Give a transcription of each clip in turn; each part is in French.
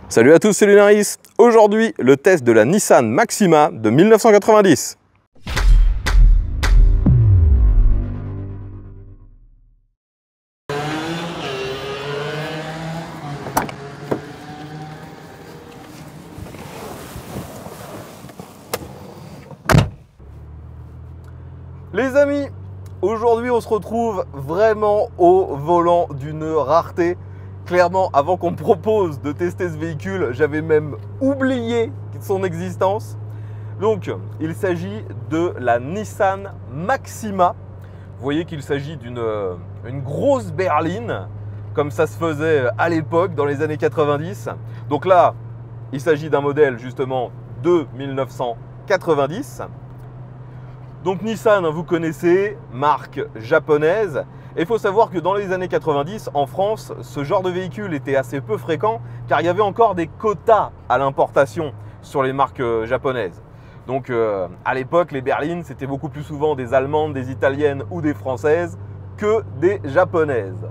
Salut à tous, c'est Lunaris. Aujourd'hui, le test de la Nissan Maxima de 1990. Les amis, aujourd'hui on se retrouve vraiment au volant d'une rareté. Clairement, avant qu'on me propose de tester ce véhicule, j'avais même oublié son existence. Donc, il s'agit de la Nissan Maxima. Vous voyez qu'il s'agit d'une grosse berline, comme ça se faisait à l'époque, dans les années 90. Donc là, il s'agit d'un modèle justement de 1990. Donc Nissan, vous connaissez, marque japonaise. Et il faut savoir que dans les années 90, en France, ce genre de véhicule était assez peu fréquent car il y avait encore des quotas à l'importation sur les marques japonaises. Donc à l'époque, les berlines, c'était beaucoup plus souvent des allemandes, des italiennes ou des françaises que des japonaises.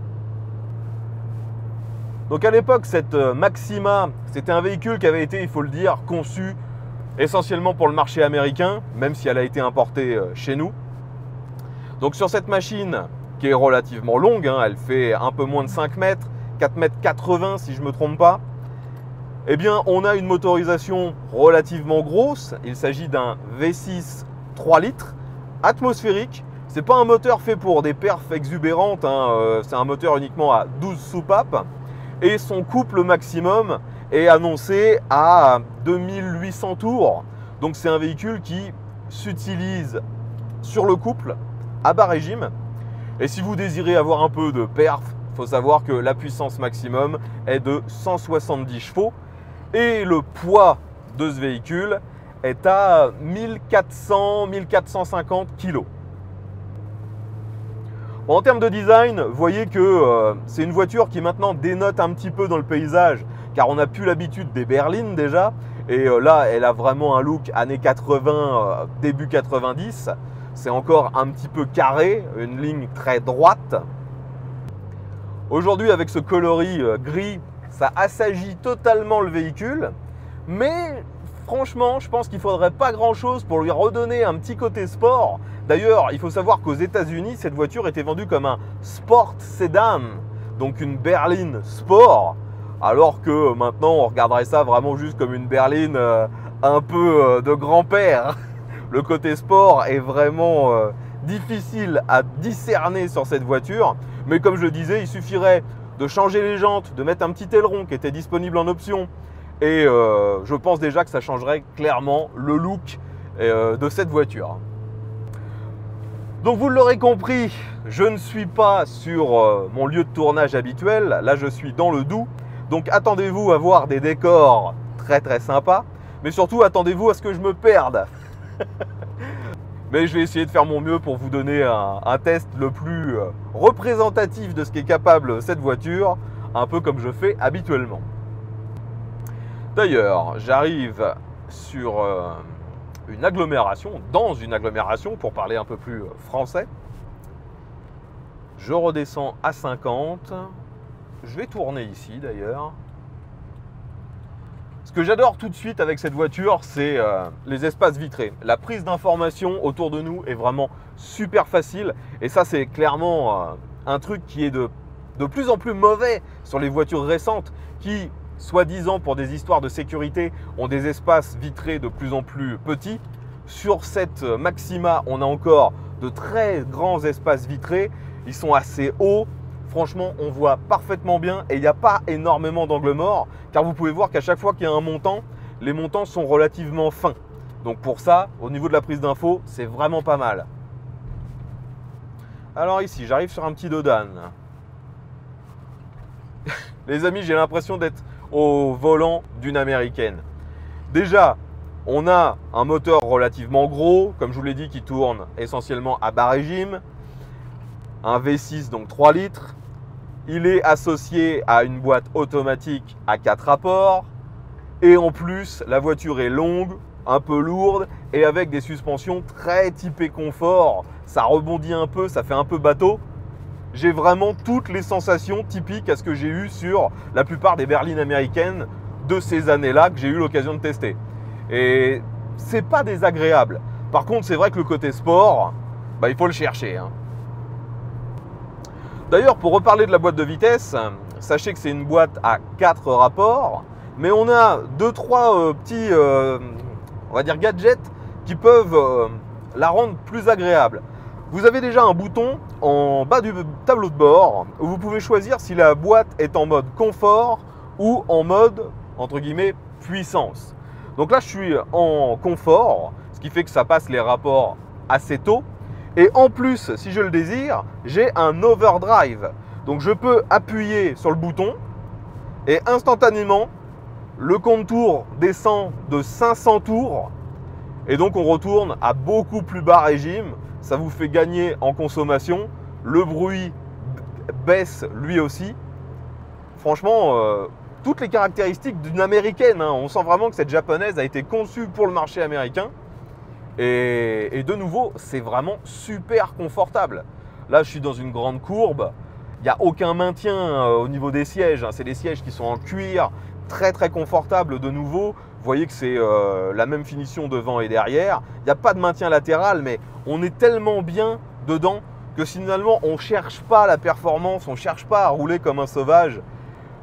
Donc à l'époque, cette Maxima, c'était un véhicule qui avait été, il faut le dire, conçu essentiellement pour le marché américain, même si elle a été importée chez nous. Donc sur cette machine, qui est relativement longue, elle fait un peu moins de 5 mètres, 4,80 m si je ne me trompe pas, eh bien on a une motorisation relativement grosse. Il s'agit d'un V6 3 litres atmosphérique. Ce n'est pas un moteur fait pour des perfs exubérantes, c'est un moteur uniquement à 12 soupapes. Et son couple maximum est annoncé à 2800 tours. Donc c'est un véhicule qui s'utilise sur le couple à bas régime. Et si vous désirez avoir un peu de perf, il faut savoir que la puissance maximum est de 170 chevaux et le poids de ce véhicule est à 1400-1450 kg. Bon, en termes de design, vous voyez que c'est une voiture qui maintenant dénote un petit peu dans le paysage car on n'a plus l'habitude des berlines déjà. Et là, elle a vraiment un look années 80, début 90. C'est encore un petit peu carré, une ligne très droite. Aujourd'hui, avec ce coloris gris, ça assagit totalement le véhicule. Mais franchement, je pense qu'il ne faudrait pas grand-chose pour lui redonner un petit côté sport. D'ailleurs, il faut savoir qu'aux États-Unis, cette voiture était vendue comme un sport sedan, donc une berline sport. Alors que maintenant, on regarderait ça vraiment juste comme une berline un peu de grand-père. Le côté sport est vraiment difficile à discerner sur cette voiture. Mais comme je le disais, il suffirait de changer les jantes, de mettre un petit aileron qui était disponible en option. Et je pense déjà que ça changerait clairement le look de cette voiture. Donc vous l'aurez compris, je ne suis pas sur mon lieu de tournage habituel. Là, je suis dans le Doubs. Donc attendez-vous à voir des décors très très sympas. Mais surtout, attendez-vous à ce que je me perde. Mais je vais essayer de faire mon mieux pour vous donner un test le plus représentatif de ce qu'est capable cette voiture, un peu comme je fais habituellement. D'ailleurs, j'arrive sur une agglomération, dans une agglomération pour parler un peu plus français. Je redescends à 50. Je vais tourner ici d'ailleurs. Ce que j'adore tout de suite avec cette voiture, c'est les espaces vitrés. La prise d'information autour de nous est vraiment super facile. Et ça, c'est clairement un truc qui est de plus en plus mauvais sur les voitures récentes qui, soi-disant pour des histoires de sécurité, ont des espaces vitrés de plus en plus petits. Sur cette Maxima, on a encore de très grands espaces vitrés. Ils sont assez hauts. Franchement, on voit parfaitement bien et il n'y a pas énormément d'angle mort car vous pouvez voir qu'à chaque fois qu'il y a un montant, les montants sont relativement fins. Donc pour ça, au niveau de la prise d'info, c'est vraiment pas mal. Alors ici, j'arrive sur un petit dodan. Les amis, j'ai l'impression d'être au volant d'une américaine. Déjà, on a un moteur relativement gros, comme je vous l'ai dit, qui tourne essentiellement à bas régime. Un V6, donc 3 litres. Il est associé à une boîte automatique à 4 rapports. Et en plus, la voiture est longue, un peu lourde et avec des suspensions très typées confort. Ça rebondit un peu, ça fait un peu bateau. J'ai vraiment toutes les sensations typiques à ce que j'ai eu sur la plupart des berlines américaines de ces années-là que j'ai eu l'occasion de tester. Et c'est pas désagréable. Par contre, c'est vrai que le côté sport, bah, il faut le chercher, hein. D'ailleurs, pour reparler de la boîte de vitesse, sachez que c'est une boîte à 4 rapports, mais on a 2-3 petits on va dire gadgets qui peuvent la rendre plus agréable. Vous avez déjà un bouton en bas du tableau de bord où vous pouvez choisir si la boîte est en mode confort ou en mode, entre guillemets, puissance. Donc là, je suis en confort, ce qui fait que ça passe les rapports assez tôt. Et en plus, si je le désire, j'ai un overdrive. Donc je peux appuyer sur le bouton et instantanément, le compte tours descend de 500 tours et donc on retourne à beaucoup plus bas régime. Ça vous fait gagner en consommation. Le bruit baisse lui aussi. Franchement, toutes les caractéristiques d'une américaine, hein. On sent vraiment que cette japonaise a été conçue pour le marché américain. Et de nouveau, c'est vraiment super confortable. Là, je suis dans une grande courbe. Il n'y a aucun maintien au niveau des sièges, hein. C'est des sièges qui sont en cuir, très confortables de nouveau. Vous voyez que c'est la même finition devant et derrière. Il n'y a pas de maintien latéral, mais on est tellement bien dedans que finalement, on ne cherche pas la performance, on ne cherche pas à rouler comme un sauvage.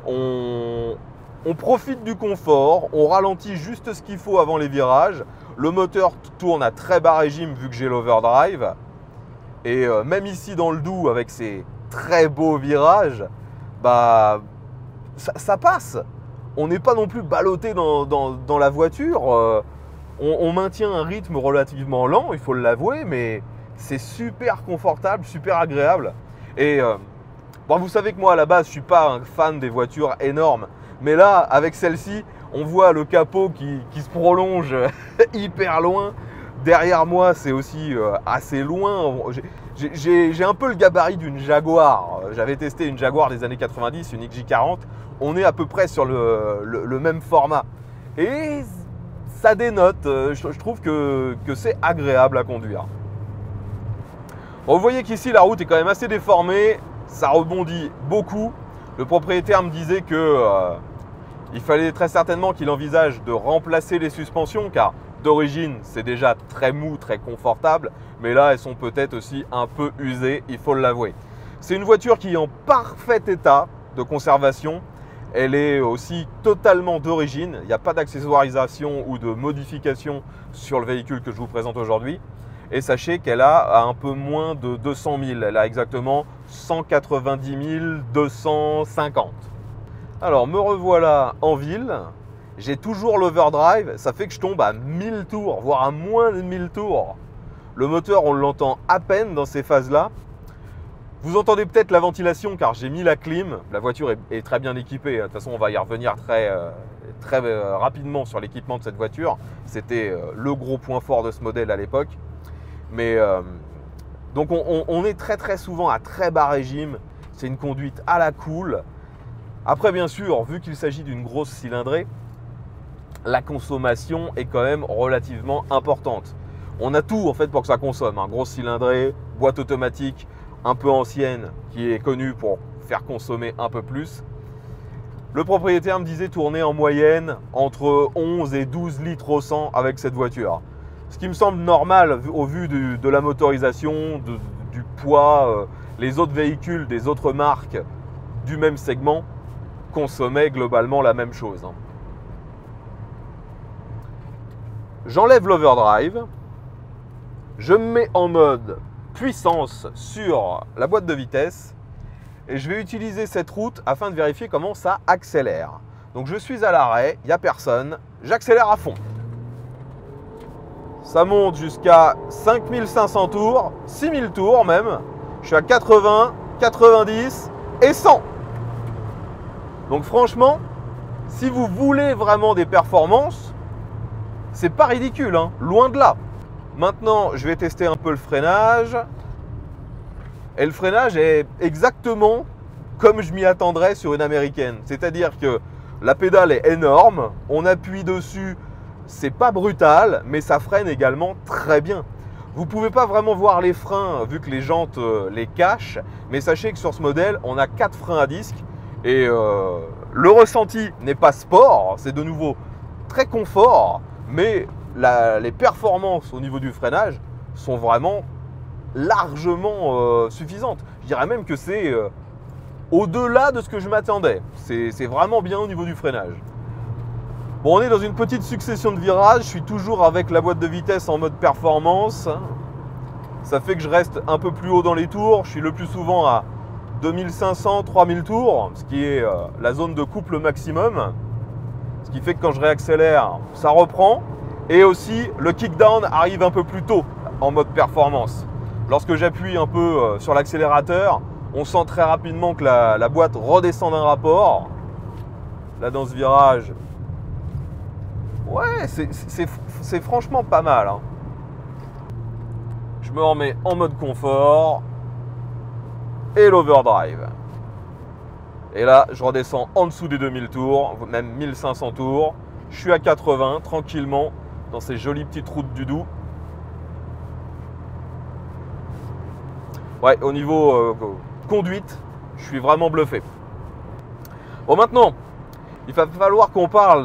On profite du confort, on ralentit juste ce qu'il faut avant les virages. Le moteur tourne à très bas régime vu que j'ai l'overdrive. Et même ici dans le doux avec ces très beaux virages, bah, ça passe. On n'est pas non plus ballotté dans la voiture. On maintient un rythme relativement lent, il faut l'avouer, mais c'est super confortable, super agréable. Et bon, vous savez que moi à la base, je ne suis pas un fan des voitures énormes. Mais là, avec celle-ci, on voit le capot qui se prolonge hyper loin. Derrière moi, c'est aussi assez loin. J'ai un peu le gabarit d'une Jaguar. J'avais testé une Jaguar des années 90, une XJ40. On est à peu près sur le même format. Et ça dénote. Je trouve que c'est agréable à conduire. Bon, vous voyez qu'ici, la route est quand même assez déformée. Ça rebondit beaucoup. Le propriétaire me disait que il fallait très certainement qu'il envisage de remplacer les suspensions car d'origine, c'est déjà très mou, très confortable. Mais là, elles sont peut-être aussi un peu usées, il faut l'avouer. C'est une voiture qui est en parfait état de conservation. Elle est aussi totalement d'origine. Il n'y a pas d'accessoirisation ou de modification sur le véhicule que je vous présente aujourd'hui. Et sachez qu'elle a un peu moins de 200 000. Elle a exactement 190 250. Alors, me revoilà en ville. J'ai toujours l'overdrive. Ça fait que je tombe à 1000 tours, voire à moins de 1000 tours. Le moteur, on l'entend à peine dans ces phases-là. Vous entendez peut-être la ventilation car j'ai mis la clim. La voiture est très bien équipée. De toute façon, on va y revenir très rapidement sur l'équipement de cette voiture. C'était le gros point fort de ce modèle à l'époque. Mais donc on est très souvent à très bas régime. C'est une conduite à la cool. Après, bien sûr, vu qu'il s'agit d'une grosse cylindrée, la consommation est quand même relativement importante. On a tout en fait pour que ça consomme. Grosse cylindrée, boîte automatique un peu ancienne qui est connue pour faire consommer un peu plus. Le propriétaire me disait tourner en moyenne entre 11 et 12 litres au 100 avec cette voiture. Ce qui me semble normal au vu de la motorisation, du poids. Les autres véhicules des autres marques du même segment consommaient globalement la même chose. J'enlève l'overdrive. Je me mets en mode puissance sur la boîte de vitesse. Et je vais utiliser cette route afin de vérifier comment ça accélère. Donc je suis à l'arrêt, il n'y a personne. J'accélère à fond. Ça monte jusqu'à 5500 tours, 6000 tours même. Je suis à 80, 90 et 100. Donc franchement, si vous voulez vraiment des performances, c'est pas ridicule, hein, loin de là. Maintenant, je vais tester un peu le freinage. Et le freinage est exactement comme je m'y attendrais sur une américaine. C'est-à-dire que la pédale est énorme, on appuie dessus, c'est pas brutal, mais ça freine également très bien. Vous ne pouvez pas vraiment voir les freins vu que les jantes les cachent, mais sachez que sur ce modèle, on a 4 freins à disque et Le ressenti n'est pas sport, c'est de nouveau très confort, mais les performances au niveau du freinage sont vraiment largement suffisantes. Je dirais même que c'est au-delà de ce que je m'attendais. C'est vraiment bien au niveau du freinage. Bon, on est dans une petite succession de virages. Je suis toujours avec la boîte de vitesse en mode performance. Ça fait que je reste un peu plus haut dans les tours. Je suis le plus souvent à 2500, 3000 tours, ce qui est la zone de couple maximum. Ce qui fait que quand je réaccélère, ça reprend. Et aussi, le kickdown arrive un peu plus tôt en mode performance. Lorsque j'appuie un peu sur l'accélérateur, on sent très rapidement que la boîte redescend d'un rapport. Là, dans ce virage, ouais, c'est franchement pas mal. Hein. Je me remets en mode confort et l'overdrive. Et là, je redescends en dessous des 2000 tours, même 1500 tours. Je suis à 80, tranquillement, dans ces jolies petites routes du Doubs. Ouais, au niveau conduite, je suis vraiment bluffé. Bon, maintenant, il va falloir qu'on parle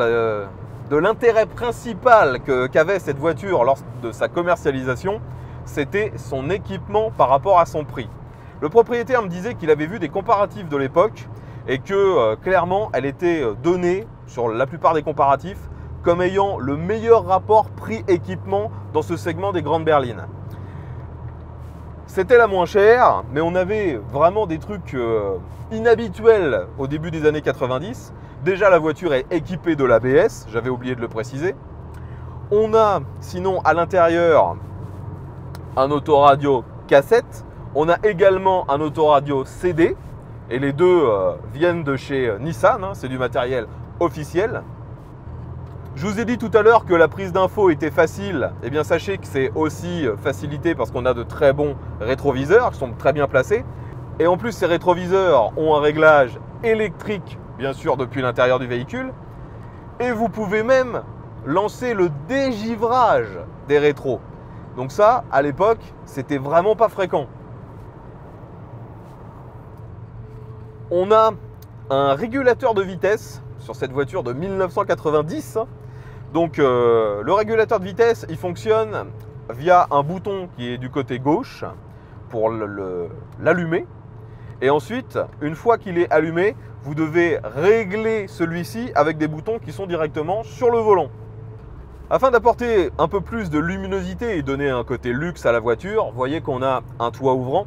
de l'intérêt principal qu'avait cette voiture lors de sa commercialisation. C'était son équipement par rapport à son prix. Le propriétaire me disait qu'il avait vu des comparatifs de l'époque et que clairement, elle était donnée sur la plupart des comparatifs comme ayant le meilleur rapport prix-équipement dans ce segment des grandes berlines. C'était la moins chère, mais on avait vraiment des trucs inhabituels au début des années 90. Déjà, la voiture est équipée de l'ABS, j'avais oublié de le préciser. On a sinon à l'intérieur un autoradio cassette. On a également un autoradio CD. Et les deux viennent de chez Nissan, hein, c'est du matériel officiel. Je vous ai dit tout à l'heure que la prise d'info était facile. Eh bien, sachez que c'est aussi facilité parce qu'on a de très bons rétroviseurs qui sont très bien placés. Et en plus, ces rétroviseurs ont un réglage électrique, bien sûr, depuis l'intérieur du véhicule. Et vous pouvez même lancer le dégivrage des rétros. Donc ça, à l'époque, c'était vraiment pas fréquent. On a un régulateur de vitesse sur cette voiture de 1990. Donc le régulateur de vitesse, il fonctionne via un bouton qui est du côté gauche pour l'allumer. Et ensuite, une fois qu'il est allumé, vous devez régler celui-ci avec des boutons qui sont directement sur le volant. Afin d'apporter un peu plus de luminosité et donner un côté luxe à la voiture, vous voyez qu'on a un toit ouvrant.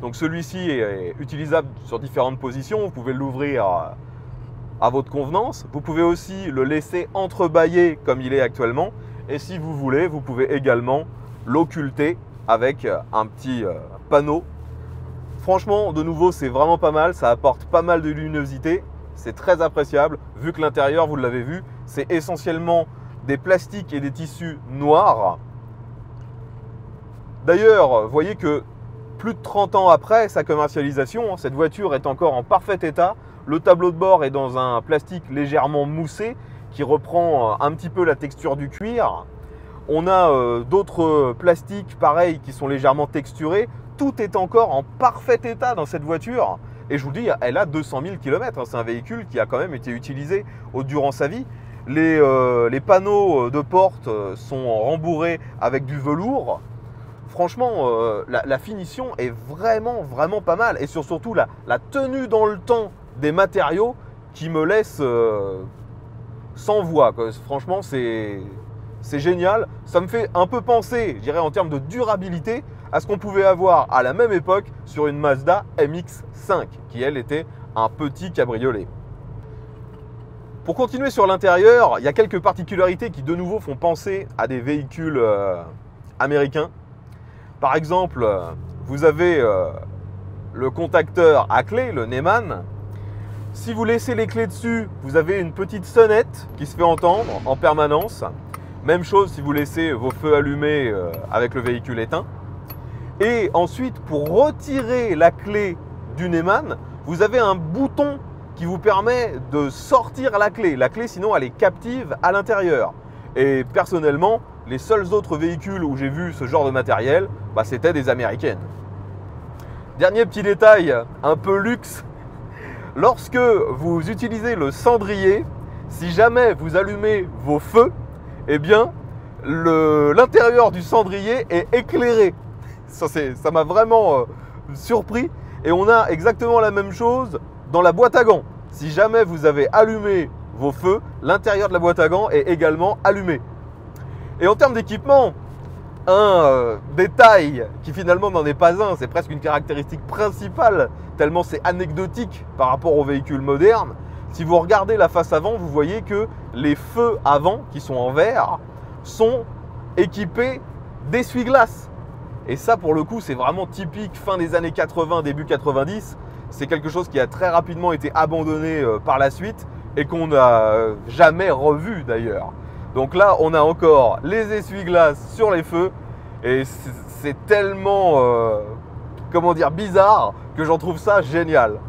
Donc celui-ci est utilisable sur différentes positions. Vous pouvez l'ouvrir à votre convenance. Vous pouvez aussi le laisser entrebâillé comme il est actuellement. Et si vous voulez, vous pouvez également l'occulter avec un petit panneau. Franchement, de nouveau, c'est vraiment pas mal. Ça apporte pas mal de luminosité. C'est très appréciable. Vu que l'intérieur, vous l'avez vu, c'est essentiellement des plastiques et des tissus noirs. D'ailleurs, vous voyez que plus de 30 ans après sa commercialisation, cette voiture est encore en parfait état. Le tableau de bord est dans un plastique légèrement moussé qui reprend un petit peu la texture du cuir. On a d'autres plastiques pareils qui sont légèrement texturés. Tout est encore en parfait état dans cette voiture. Et je vous dis, elle a 200 000 km. C'est un véhicule qui a quand même été utilisé durant sa vie. Les panneaux de porte sont rembourrés avec du velours. Franchement, la finition est vraiment, vraiment pas mal. Et surtout, la tenue dans le temps des matériaux qui me laisse sans voix, quoi. Franchement, c'est génial. Ça me fait un peu penser, je dirais en termes de durabilité, à ce qu'on pouvait avoir à la même époque sur une Mazda MX-5, qui elle était un petit cabriolet. Pour continuer sur l'intérieur, il y a quelques particularités qui de nouveau font penser à des véhicules américains. Par exemple, vous avez le contacteur à clé, le Neumann. Si vous laissez les clés dessus, vous avez une petite sonnette qui se fait entendre en permanence. Même chose si vous laissez vos feux allumés avec le véhicule éteint. Et ensuite, pour retirer la clé du Neumann, vous avez un bouton qui vous permet de sortir la clé. La clé, sinon, elle est captive à l'intérieur. Et personnellement, les seuls autres véhicules où j'ai vu ce genre de matériel, c'était des américaines. Dernier petit détail un peu luxe, lorsque vous utilisez le cendrier, si jamais vous allumez vos feux, eh bien, l'intérieur du cendrier est éclairé. Ça m'a vraiment surpris. Et on a exactement la même chose dans la boîte à gants. Si jamais vous avez allumé vos feux, l'intérieur de la boîte à gants est également allumé. Et en termes d'équipement, un détail qui finalement n'en est pas un, c'est presque une caractéristique principale, tellement c'est anecdotique par rapport aux véhicules modernes. Si vous regardez la face avant, vous voyez que les feux avant, qui sont en verre, sont équipés d'essuie-glace. Et ça, pour le coup, c'est vraiment typique fin des années 80, début 90. C'est quelque chose qui a très rapidement été abandonné par la suite et qu'on n'a jamais revu d'ailleurs. Donc là, on a encore les essuie-glaces sur les feux et c'est tellement, comment dire, bizarre que j'en trouve ça génial.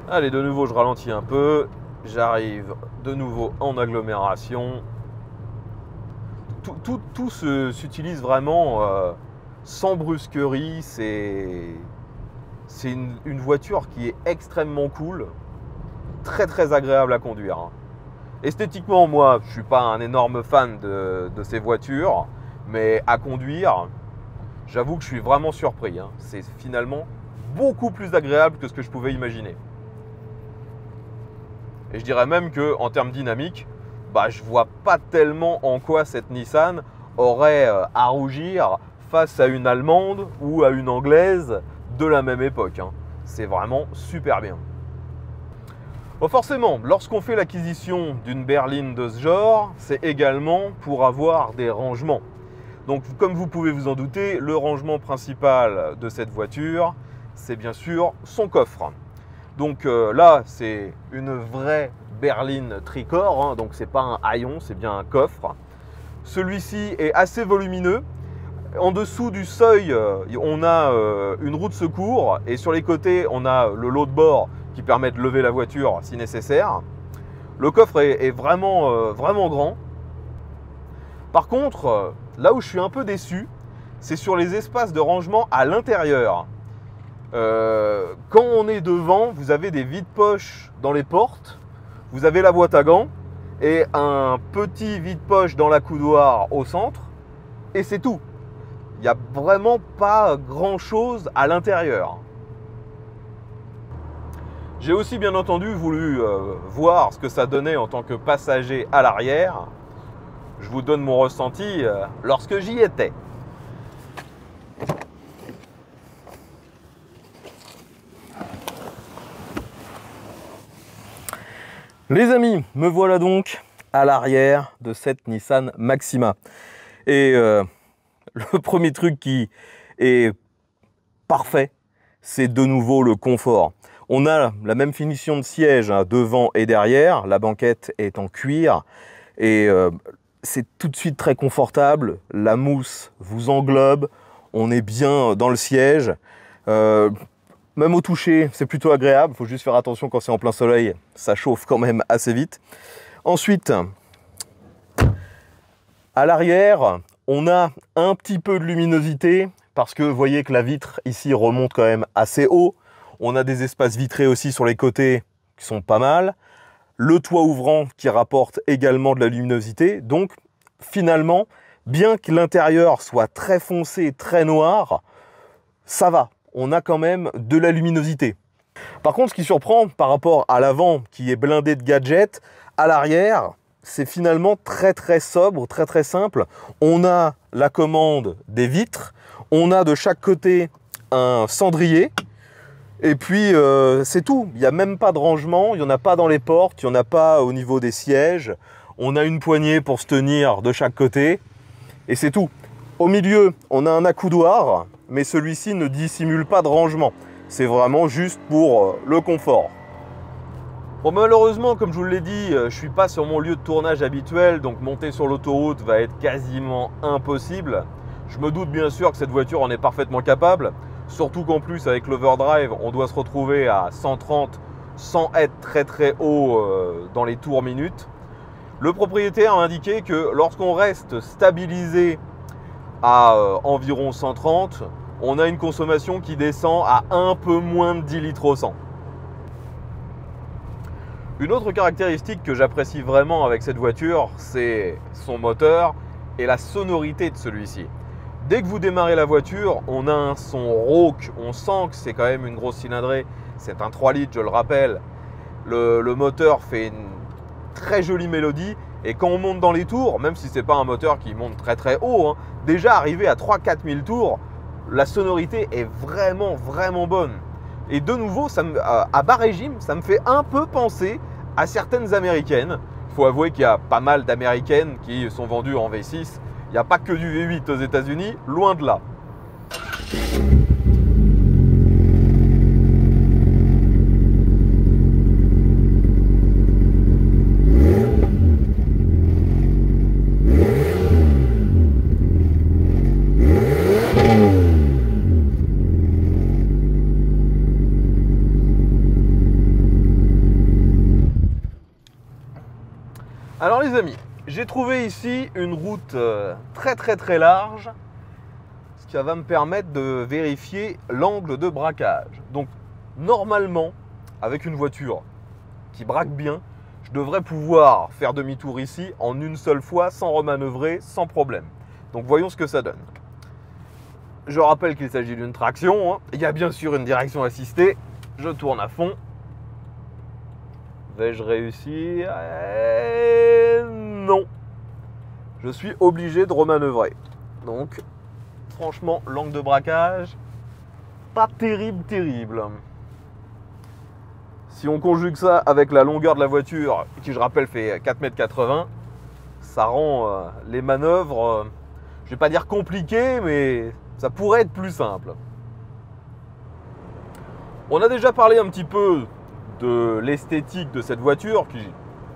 Allez, de nouveau, je ralentis un peu. J'arrive de nouveau en agglomération. Tout s'utilise vraiment sans brusquerie. C'est une voiture qui est extrêmement cool, très très agréable à conduire. Esthétiquement, moi, je ne suis pas un énorme fan de ces voitures, mais à conduire, j'avoue que je suis vraiment surpris. C'est finalement beaucoup plus agréable que ce que je pouvais imaginer. Et je dirais même qu'en termes dynamiques, je ne vois pas tellement en quoi cette Nissan aurait à rougir face à une Allemande ou à une Anglaise de la même époque. C'est vraiment super bien. Bon, forcément, lorsqu'on fait l'acquisition d'une berline de ce genre, c'est également pour avoir des rangements. Donc, comme vous pouvez vous en douter, le rangement principal de cette voiture, c'est bien sûr son coffre. Donc là, c'est une vraie berline tricorps, donc c'est pas un haillon, c'est bien un coffre. Celui-ci est assez volumineux. En dessous du seuil, on a une roue de secours et sur les côtés, on a le lot de bord qui permet de lever la voiture si nécessaire. Le coffre est vraiment, vraiment grand. Par contre, là où je suis un peu déçu, c'est sur les espaces de rangement à l'intérieur. Quand on est devant, vous avez des vides-poches dans les portes, vous avez la boîte à gants et un petit vide-poche dans la coudoir au centre et c'est tout. Il n'y a vraiment pas grand-chose à l'intérieur. J'ai aussi bien entendu voulu voir ce que ça donnait en tant que passager à l'arrière. Je vous donne mon ressenti lorsque j'y étais. Les amis, me voilà donc à l'arrière de cette Nissan Maxima. Et le premier truc qui est parfait, c'est de nouveau le confort. On a la même finition de siège devant et derrière. La banquette est en cuir et c'est tout de suite très confortable. La mousse vous englobe. On est bien dans le siège. Même au toucher, c'est plutôt agréable. Il faut juste faire attention quand c'est en plein soleil. Ça chauffe quand même assez vite. Ensuite, à l'arrière, on a un petit peu de luminosité parce que vous voyez que la vitre ici remonte quand même assez haut. On a des espaces vitrés aussi sur les côtés qui sont pas mal. Le toit ouvrant qui rapporte également de la luminosité. Donc finalement, bien que l'intérieur soit très foncé, très noir, ça va. On a quand même de la luminosité. Par contre, ce qui surprend par rapport à l'avant qui est blindé de gadgets, à l'arrière, c'est finalement très très sobre, très très simple. On a la commande des vitres, on a de chaque côté un cendrier, et puis c'est tout. Il n'y a même pas de rangement, il n'y en a pas dans les portes, il n'y en a pas au niveau des sièges. On a une poignée pour se tenir de chaque côté, et c'est tout. Au milieu, on a un accoudoir, mais celui-ci ne dissimule pas de rangement. C'est vraiment juste pour le confort. Bon, malheureusement, comme je vous l'ai dit, je ne suis pas sur mon lieu de tournage habituel, donc monter sur l'autoroute va être quasiment impossible. Je me doute bien sûr que cette voiture en est parfaitement capable, surtout qu'en plus avec l'overdrive, on doit se retrouver à 130 sans être très très haut dans les tours minutes. Le propriétaire a indiqué que lorsqu'on reste stabilisé à environ 130, on a une consommation qui descend à un peu moins de 10 litres au 100. Une autre caractéristique que j'apprécie vraiment avec cette voiture, c'est son moteur et la sonorité de celui-ci. Dès que vous démarrez la voiture, on a un son rauque, on sent que c'est quand même une grosse cylindrée. C'est un 3 litres, je le rappelle. Le moteur fait une très jolie mélodie. Et quand on monte dans les tours, même si ce n'est pas un moteur qui monte très très haut, hein, déjà arrivé à 3-4 000 tours, la sonorité est vraiment vraiment bonne. Et de nouveau, à bas régime, ça me fait un peu penser à certaines américaines. Il faut avouer qu'il y a pas mal d'américaines qui sont vendues en V6. Il n'y a pas que du V8 aux États-Unis, loin de là. Alors les amis, j'ai trouvé ici une route très très très large, ce qui va me permettre de vérifier l'angle de braquage. Donc normalement, avec une voiture qui braque bien, je devrais pouvoir faire demi-tour ici en une seule fois, sans remanœuvrer, sans problème. Donc voyons ce que ça donne. Je rappelle qu'il s'agit d'une traction, hein. Il y a bien sûr une direction assistée, je tourne à fond. Vais-je réussir? Non. Je suis obligé de remanœuvrer. Donc, franchement, l'angle de braquage, pas terrible. Si on conjugue ça avec la longueur de la voiture, qui je rappelle fait 4,80 m, ça rend les manœuvres, je vais pas dire compliquées, mais ça pourrait être plus simple. On a déjà parlé un petit peu de l'esthétique de cette voiture qui,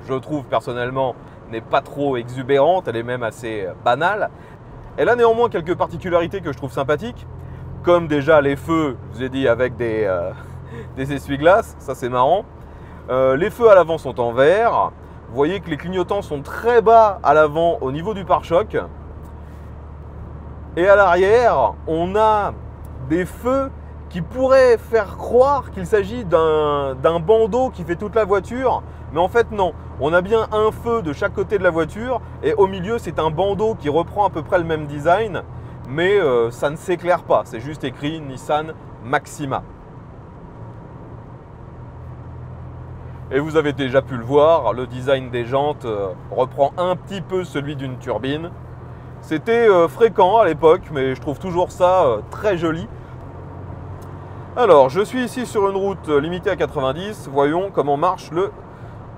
je trouve personnellement, n'est pas trop exubérante, elle est même assez banale. Elle a néanmoins quelques particularités que je trouve sympathiques, comme déjà les feux, je vous ai dit, avec des essuie-glaces, ça c'est marrant. Les feux à l'avant sont en verre, vous voyez que les clignotants sont très bas à l'avant au niveau du pare-choc. Et à l'arrière, on a des feux qui pourrait faire croire qu'il s'agit d'un bandeau qui fait toute la voiture, mais en fait non, on a bien un feu de chaque côté de la voiture et au milieu c'est un bandeau qui reprend à peu près le même design, mais ça ne s'éclaire pas, c'est juste écrit Nissan Maxima. Et vous avez déjà pu le voir, le design des jantes reprend un petit peu celui d'une turbine. C'était fréquent à l'époque, mais je trouve toujours ça très joli. Alors, je suis ici sur une route limitée à 90. Voyons comment marche le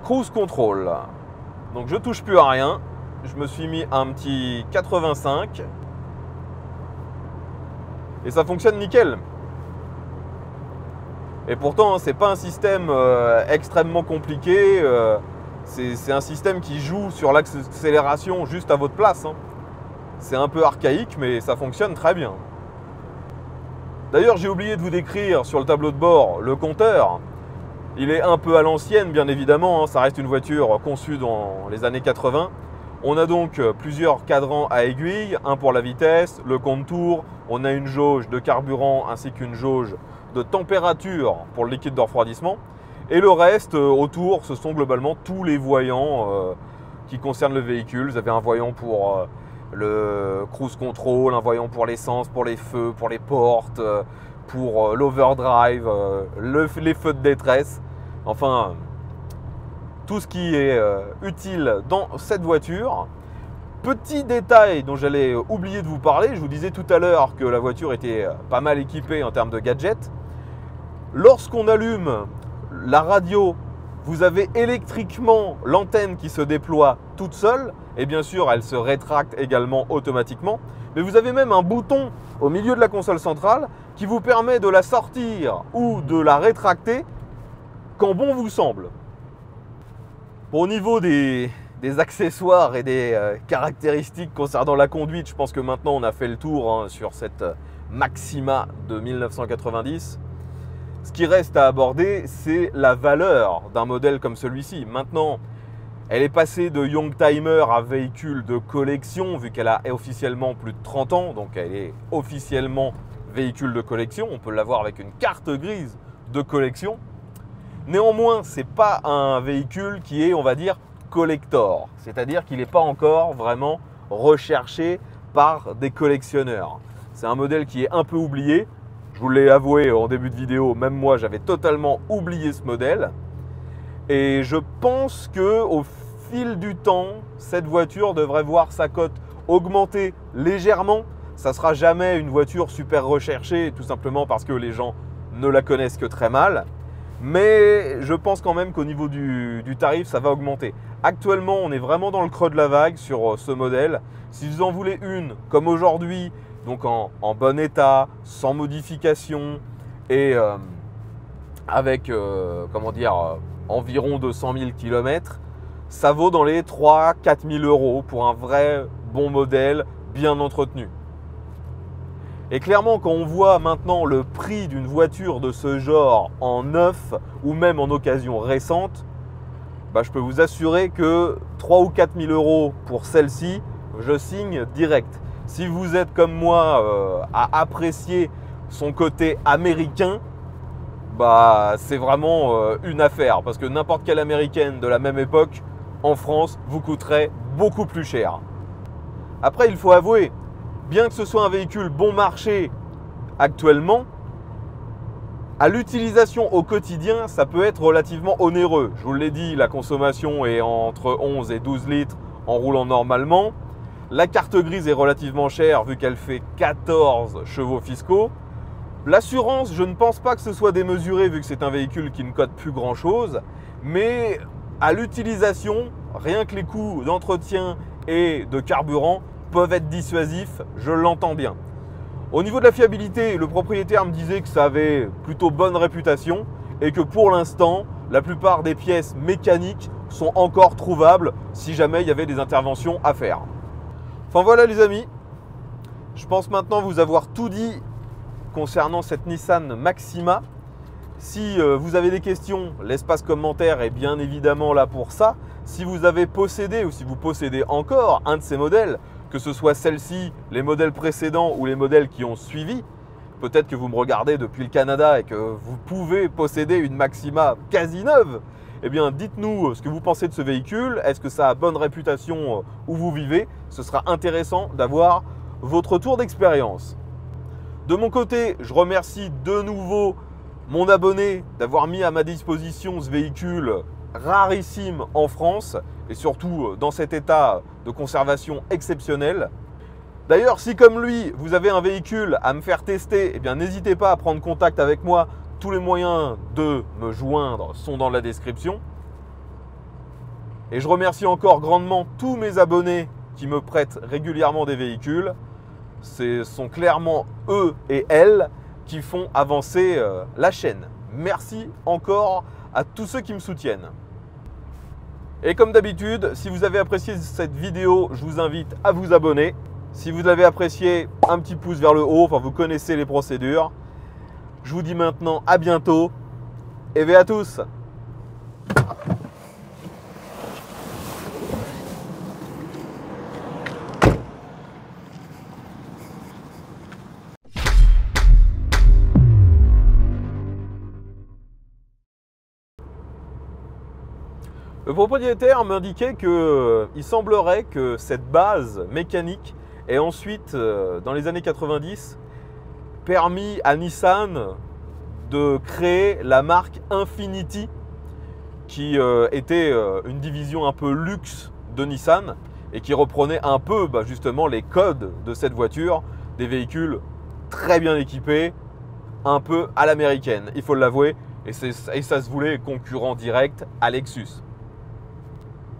cruise control. Donc, je touche plus à rien. Je me suis mis un petit 85. Et ça fonctionne nickel. Et pourtant, c'est pas un système extrêmement compliqué. C'est un système qui joue sur l'accélération juste à votre place. Hein. C'est un peu archaïque, mais ça fonctionne très bien. D'ailleurs, j'ai oublié de vous décrire sur le tableau de bord le compteur. Il est un peu à l'ancienne, bien évidemment. Hein. Ça reste une voiture conçue dans les années 80. On a donc plusieurs cadrans à aiguilles, un pour la vitesse, le compte-tours. On a une jauge de carburant ainsi qu'une jauge de température pour le liquide de refroidissement. Et le reste, autour, ce sont globalement tous les voyants qui concernent le véhicule. Vous avez un voyant pour le cruise control, un voyant pour l'essence, pour les feux, pour les portes, pour l'overdrive, les feux de détresse. Enfin, tout ce qui est utile dans cette voiture. Petit détail dont j'allais oublier de vous parler, je vous disais tout à l'heure que la voiture était pas mal équipée en termes de gadgets. Lorsqu'on allume la radio, vous avez électriquement l'antenne qui se déploie toute seule et bien sûr elle se rétracte également automatiquement. Mais vous avez même un bouton au milieu de la console centrale qui vous permet de la sortir ou de la rétracter quand bon vous semble. Au niveau des accessoires et des caractéristiques concernant la conduite, je pense que maintenant on a fait le tour sur cette Maxima de 1990. Ce qui reste à aborder, c'est la valeur d'un modèle comme celui-ci. Maintenant, elle est passée de Youngtimer à véhicule de collection, vu qu'elle a officiellement plus de 30 ans, donc elle est officiellement véhicule de collection. On peut l'avoir avec une carte grise de collection. Néanmoins, ce n'est pas un véhicule qui est, on va dire, collector. C'est-à-dire qu'il n'est pas encore vraiment recherché par des collectionneurs. C'est un modèle qui est un peu oublié. Je vous l'ai avoué en début de vidéo, même moi j'avais totalement oublié ce modèle. Et je pense qu'au fil du temps, cette voiture devrait voir sa cote augmenter légèrement. Ça ne sera jamais une voiture super recherchée, tout simplement parce que les gens ne la connaissent que très mal. Mais je pense quand même qu'au niveau du tarif, ça va augmenter. Actuellement, on est vraiment dans le creux de la vague sur ce modèle. Si vous en voulez une, comme aujourd'hui, donc en bon état, sans modification et avec environ 200 000 km, ça vaut dans les 3 000 – 4 000 euros pour un vrai bon modèle bien entretenu. Et clairement, quand on voit maintenant le prix d'une voiture de ce genre en neuf ou même en occasion récente, je peux vous assurer que 3 000 ou 4 000 euros pour celle-ci, je signe direct. Si vous êtes comme moi à apprécier son côté américain, c'est vraiment une affaire. Parce que n'importe quelle américaine de la même époque, en France, vous coûterait beaucoup plus cher. Après, il faut avouer, bien que ce soit un véhicule bon marché actuellement, à l'utilisation au quotidien, ça peut être relativement onéreux. Je vous l'ai dit, la consommation est entre 11 et 12 litres en roulant normalement. La carte grise est relativement chère vu qu'elle fait 14 chevaux fiscaux. L'assurance, je ne pense pas que ce soit démesuré vu que c'est un véhicule qui ne cote plus grand chose. Mais à l'utilisation, rien que les coûts d'entretien et de carburant peuvent être dissuasifs, je l'entends bien. Au niveau de la fiabilité, le propriétaire me disait que ça avait plutôt bonne réputation et que pour l'instant, la plupart des pièces mécaniques sont encore trouvables si jamais il y avait des interventions à faire. Enfin voilà les amis, je pense maintenant vous avoir tout dit concernant cette Nissan Maxima. Si vous avez des questions, l'espace commentaire est bien évidemment là pour ça. Si vous avez possédé ou si vous possédez encore un de ces modèles, que ce soit celle-ci, les modèles précédents ou les modèles qui ont suivi, peut-être que vous me regardez depuis le Canada et que vous pouvez posséder une Maxima quasi neuve, eh bien dites-nous ce que vous pensez de ce véhicule. Est-ce que ça a bonne réputation où vous vivez? Ce sera intéressant d'avoir votre retour d'expérience. De mon côté, je remercie de nouveau mon abonné d'avoir mis à ma disposition ce véhicule rarissime en France et surtout dans cet état de conservation exceptionnel. D'ailleurs, si comme lui, vous avez un véhicule à me faire tester, eh bien n'hésitez pas à prendre contact avec moi. Tous les moyens de me joindre sont dans la description. Et je remercie encore grandement tous mes abonnés qui me prêtent régulièrement des véhicules. Ce sont clairement eux et elles qui font avancer la chaîne. Merci encore à tous ceux qui me soutiennent. Et comme d'habitude, si vous avez apprécié cette vidéo, je vous invite à vous abonner. Si vous l'avez apprécié, un petit pouce vers le haut, enfin vous connaissez les procédures. Je vous dis maintenant à bientôt et ve à tous. Le propriétaire m'indiquait qu'il semblerait que cette base mécanique ait ensuite, dans les années 90, permis à Nissan de créer la marque Infiniti, qui était une division un peu luxe de Nissan et qui reprenait un peu justement les codes de cette voiture, des véhicules très bien équipés, un peu à l'américaine, il faut l'avouer, et ça se voulait concurrent direct à Lexus.